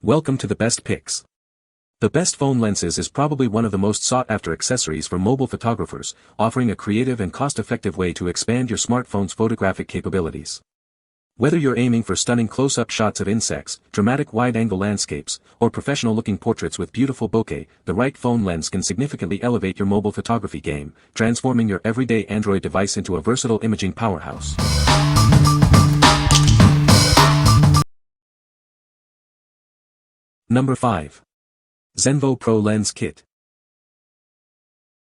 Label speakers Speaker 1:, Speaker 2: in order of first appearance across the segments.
Speaker 1: Welcome to the Best Picks. The Best Phone Lenses is probably one of the most sought-after accessories for mobile photographers, offering a creative and cost-effective way to expand your smartphone's photographic capabilities. Whether you're aiming for stunning close-up shots of insects, dramatic wide-angle landscapes, or professional-looking portraits with beautiful bokeh, the right phone lens can significantly elevate your mobile photography game, transforming your everyday Android device into a versatile imaging powerhouse. Number 5. Xenvo Pro Lens Kit.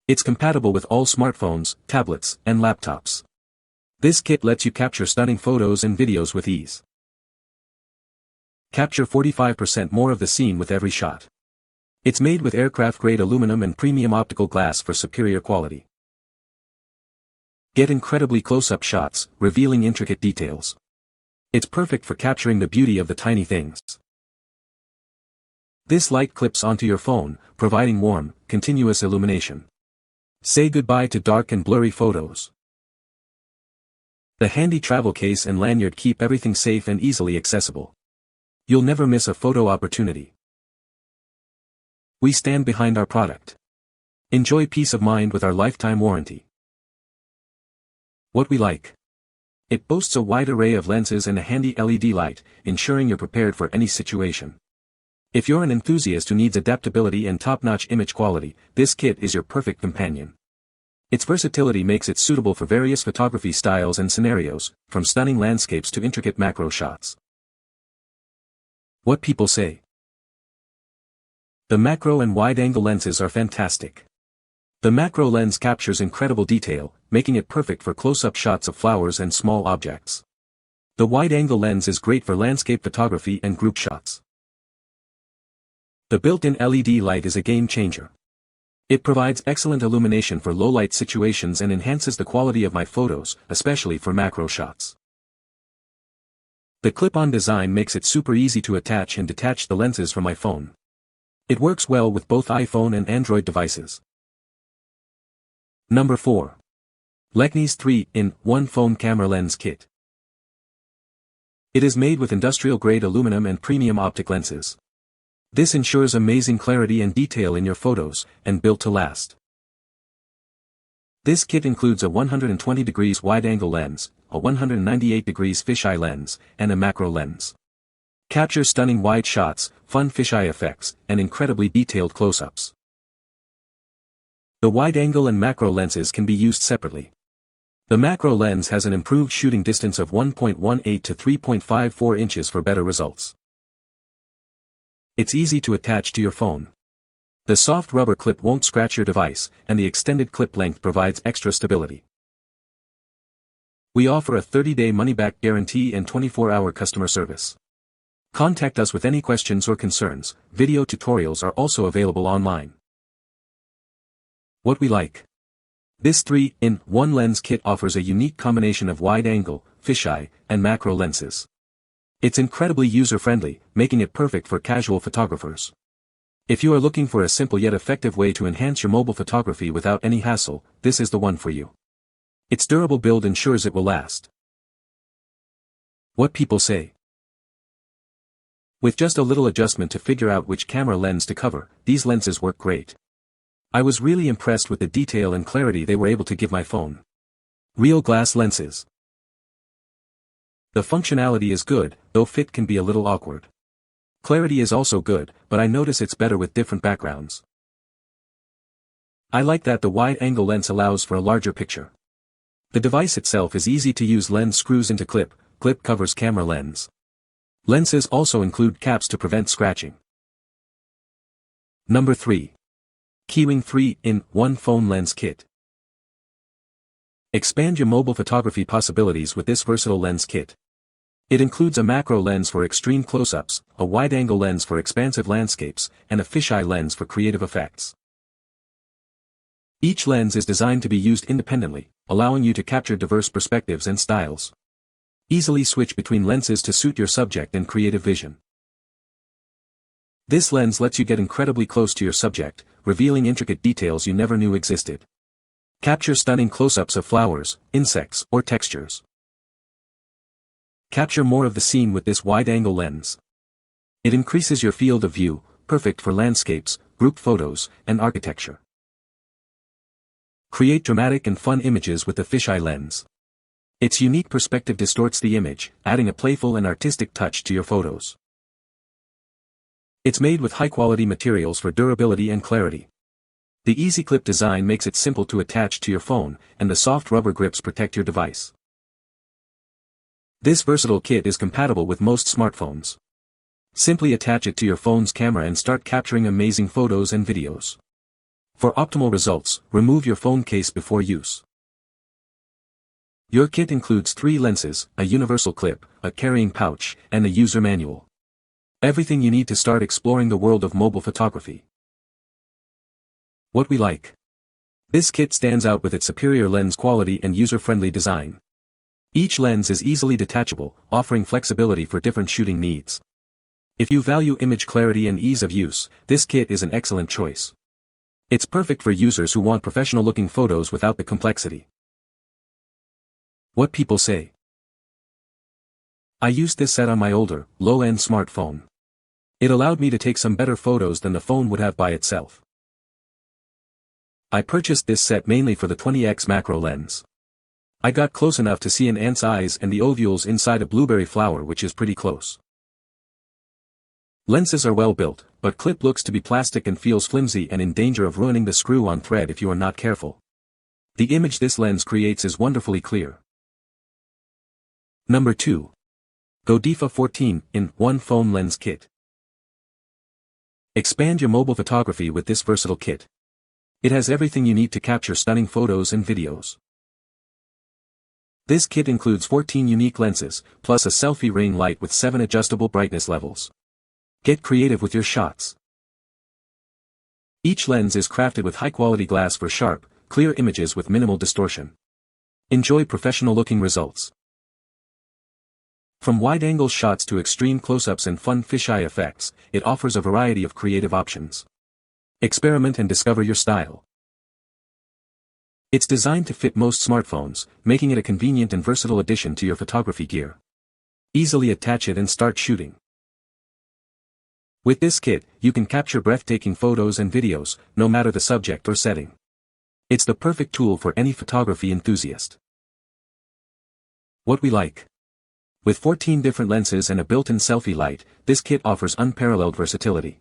Speaker 1: It's compatible with all smartphones, tablets, and laptops. This kit lets you capture stunning photos and videos with ease. Capture 45% more of the scene with every shot. It's made with aircraft-grade aluminum and premium optical glass for superior quality. Get incredibly close-up shots, revealing intricate details. It's perfect for capturing the beauty of the tiny things. This light clips onto your phone, providing warm, continuous illumination. Say goodbye to dark and blurry photos. The handy travel case and lanyard keep everything safe and easily accessible. You'll never miss a photo opportunity. We stand behind our product. Enjoy peace of mind with our lifetime warranty. What we like. It boasts a wide array of lenses and a handy LED light, ensuring you're prepared for any situation. If you're an enthusiast who needs adaptability and top-notch image quality, this kit is your perfect companion. Its versatility makes it suitable for various photography styles and scenarios, from stunning landscapes to intricate macro shots. What people say. The macro and wide-angle lenses are fantastic. The macro lens captures incredible detail, making it perfect for close-up shots of flowers and small objects. The wide-angle lens is great for landscape photography and group shots. The built-in LED light is a game-changer. It provides excellent illumination for low-light situations and enhances the quality of my photos, especially for macro shots. The clip-on design makes it super easy to attach and detach the lenses from my phone. It works well with both iPhone and Android devices. Number 4. Leknes 3-in-1 Phone Camera Lens Kit. It is made with industrial-grade aluminum and premium optic lenses. This ensures amazing clarity and detail in your photos, and built to last. This kit includes a 120 degrees wide-angle lens, a 198 degrees fisheye lens, and a macro lens. Capture stunning wide shots, fun fisheye effects, and incredibly detailed close-ups. The wide-angle and macro lenses can be used separately. The macro lens has an improved shooting distance of 1.18 to 3.54 inches for better results. It's easy to attach to your phone. The soft rubber clip won't scratch your device, and the extended clip length provides extra stability. We offer a 30-day money-back guarantee and 24-hour customer service. Contact us with any questions or concerns. Video tutorials are also available online. What we like. This 3-in-1 lens kit offers a unique combination of wide-angle, fisheye, and macro lenses. It's incredibly user-friendly, making it perfect for casual photographers. If you are looking for a simple yet effective way to enhance your mobile photography without any hassle, this is the one for you. Its durable build ensures it will last. What people say. With just a little adjustment to figure out which camera lens to cover, these lenses work great. I was really impressed with the detail and clarity they were able to give my phone. Real glass lenses. The functionality is good, though fit can be a little awkward. Clarity is also good, but I notice it's better with different backgrounds. I like that the wide-angle lens allows for a larger picture. The device itself is easy to use. Lens screws into clip covers camera lens. Lenses also include caps to prevent scratching. Number 3. KEYWING 3-in-1 Phone Lens Kit. Expand your mobile photography possibilities with this versatile lens kit. It includes a macro lens for extreme close-ups, a wide-angle lens for expansive landscapes, and a fisheye lens for creative effects. Each lens is designed to be used independently, allowing you to capture diverse perspectives and styles. Easily switch between lenses to suit your subject and creative vision. This lens lets you get incredibly close to your subject, revealing intricate details you never knew existed. Capture stunning close-ups of flowers, insects, or textures. Capture more of the scene with this wide-angle lens. It increases your field of view, perfect for landscapes, group photos, and architecture. Create dramatic and fun images with the fisheye lens. Its unique perspective distorts the image, adding a playful and artistic touch to your photos. It's made with high-quality materials for durability and clarity. The easy clip design makes it simple to attach to your phone, and the soft rubber grips protect your device. This versatile kit is compatible with most smartphones. Simply attach it to your phone's camera and start capturing amazing photos and videos. For optimal results, remove your phone case before use. Your kit includes 3 lenses, a universal clip, a carrying pouch, and a user manual. Everything you need to start exploring the world of mobile photography. What we like. This kit stands out with its superior lens quality and user-friendly design. Each lens is easily detachable, offering flexibility for different shooting needs. If you value image clarity and ease of use, this kit is an excellent choice. It's perfect for users who want professional-looking photos without the complexity. What people say. I used this set on my older, low-end smartphone. It allowed me to take some better photos than the phone would have by itself. I purchased this set mainly for the 20x macro lens. I got close enough to see an ant's eyes and the ovules inside a blueberry flower, which is pretty close. Lenses are well built, but clip looks to be plastic and feels flimsy and in danger of ruining the screw-on thread if you are not careful. The image this lens creates is wonderfully clear. Number 2. Godefa 14-in-1 Phone Lens Kit. Expand your mobile photography with this versatile kit. It has everything you need to capture stunning photos and videos. This kit includes 14 unique lenses, plus a selfie ring light with 7 adjustable brightness levels. Get creative with your shots. Each lens is crafted with high-quality glass for sharp, clear images with minimal distortion. Enjoy professional-looking results. From wide-angle shots to extreme close-ups and fun fisheye effects, it offers a variety of creative options. Experiment and discover your style. It's designed to fit most smartphones, making it a convenient and versatile addition to your photography gear. Easily attach it and start shooting. With this kit, you can capture breathtaking photos and videos, no matter the subject or setting. It's the perfect tool for any photography enthusiast. What we like. With 14 different lenses and a built-in selfie light, this kit offers unparalleled versatility.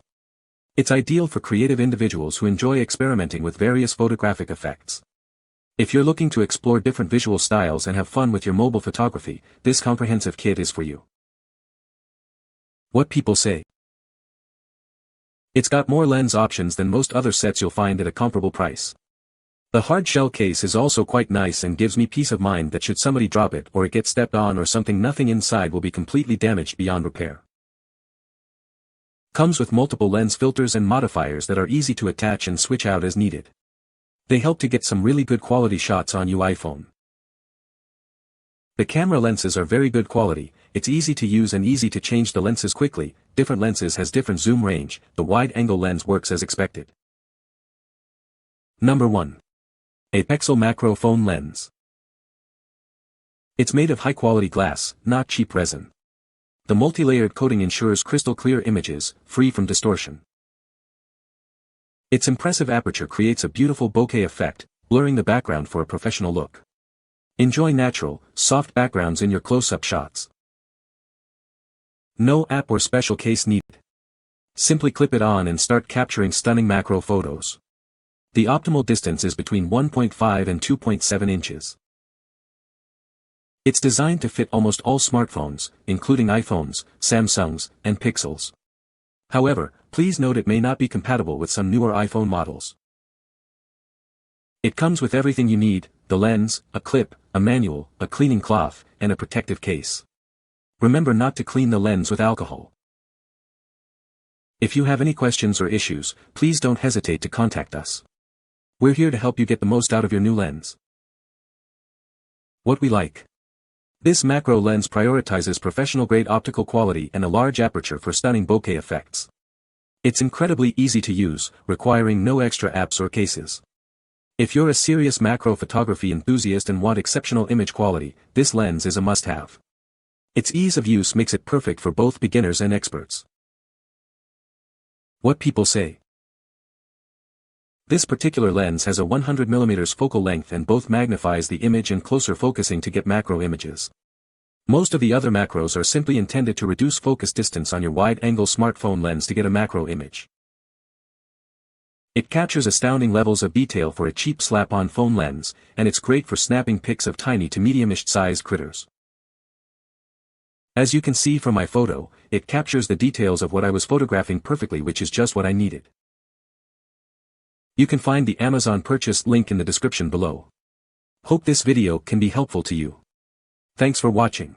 Speaker 1: It's ideal for creative individuals who enjoy experimenting with various photographic effects. If you're looking to explore different visual styles and have fun with your mobile photography, this comprehensive kit is for you. What people say. It's got more lens options than most other sets you'll find at a comparable price. The hard shell case is also quite nice and gives me peace of mind that should somebody drop it or it get stepped on or something, nothing inside will be completely damaged beyond repair. Comes with multiple lens filters and modifiers that are easy to attach and switch out as needed. They help to get some really good quality shots on your iPhone. The camera lenses are very good quality, it's easy to use and easy to change the lenses quickly. Different lenses has different zoom range, the wide-angle lens works as expected. Number 1. Apexel Macro Phone Lens. It's made of high-quality glass, not cheap resin. The multi-layered coating ensures crystal-clear images, free from distortion. Its impressive aperture creates a beautiful bokeh effect, blurring the background for a professional look. Enjoy natural, soft backgrounds in your close-up shots. No app or special case needed. Simply clip it on and start capturing stunning macro photos. The optimal distance is between 1.5 and 2.7 inches. It's designed to fit almost all smartphones, including iPhones, Samsungs, and Pixels. However, please note it may not be compatible with some newer iPhone models. It comes with everything you need: the lens, a clip, a manual, a cleaning cloth, and a protective case. Remember not to clean the lens with alcohol. If you have any questions or issues, please don't hesitate to contact us. We're here to help you get the most out of your new lens. What we like. This macro lens prioritizes professional-grade optical quality and a large aperture for stunning bokeh effects. It's incredibly easy to use, requiring no extra apps or cases. If you're a serious macro photography enthusiast and want exceptional image quality, this lens is a must-have. Its ease of use makes it perfect for both beginners and experts. What people say. This particular lens has a 100mm focal length and both magnifies the image and closer focusing to get macro images. Most of the other macros are simply intended to reduce focus distance on your wide-angle smartphone lens to get a macro image. It captures astounding levels of detail for a cheap slap-on phone lens, and it's great for snapping pics of tiny to medium-ish sized critters. As you can see from my photo, it captures the details of what I was photographing perfectly, which is just what I needed. You can find the Amazon purchase link in the description below. Hope this video can be helpful to you. Thanks for watching.